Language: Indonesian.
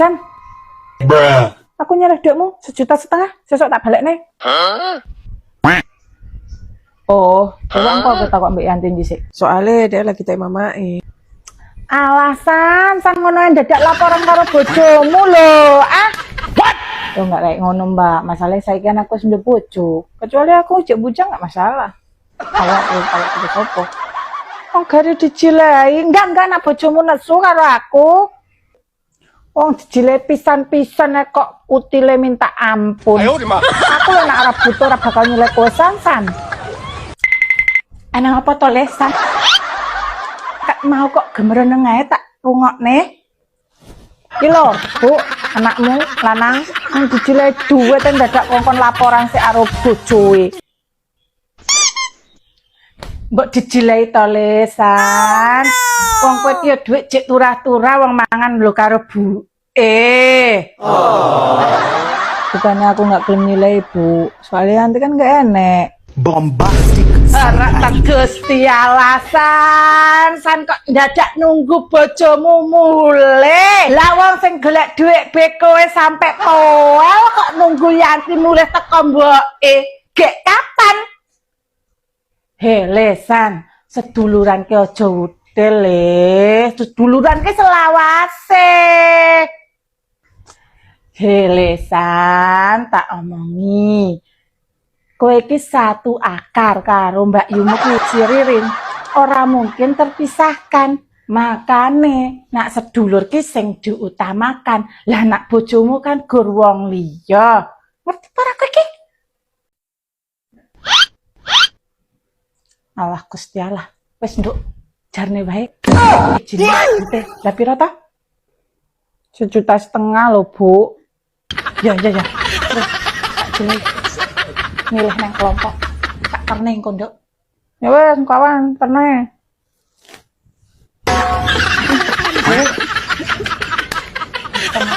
San, aku nyerah duitmu 1,5 juta, sesok tak balik nih. Oh, coba kok kita kok Mbak Yanti dhisik. Soalnya dia lagi tanya mamai. Alasan sang ngono yang dadak laporan karo bojomu lho. What? Tuh enggak kayak ngono, Mbak. Masalahnya saya kan aku sudah bojo. Kecuali aku jek bujang enggak masalah. Kalau itu sopo. Oh, gare dijilai. Enggak nak bojomu nesu karo aku. Wong dijilai pisan-pisan kok utile minta ampun. Aku lho nek arep butuh ora bakal nyilek kowe San. Ana apa to lesan? Mau kok gemereneng ae tak rungokne. Iki lho, Bu, anakmu lanang dijilai duit ten dadak kongkon laporan sik karo bojoe. Mbok dijilai to lesan. Wong kowe iki dhuwit cek turah-turah wong mangan lho karo Bu. Bukannya aku nggak gelem nilai, Bu. Soalnya nanti kan nggak enek. Bombastic. Tak Gusti alasan San kok dadak nunggu bojomu mulih. Lah wong sing golek dhuwit be kowe sampe poel kok nunggu Yanti mulih teko mboke. Gek kapan? He lesan, seduluran ke aja udel le. Seduluran ke selawase. He lesan, tak omongi. Kowe iki satu akar karo Mbak Yumu kuwi Ririn, ora mungkin terpisahkan. Makane nak sedulur ki sing diutamakan. Lah nak bojomu kan gur wong liya. Ngerti ora kowe iki? Allah Gusti Allah. Wis nduk, jarne wae. Izin teh. Lah pira ta? 1,5 juta lho, Bu. Ya. Terus tak jelas. Milih nang kelompok tak pernah engko nduk. Ya wes kawan pernah. Pernah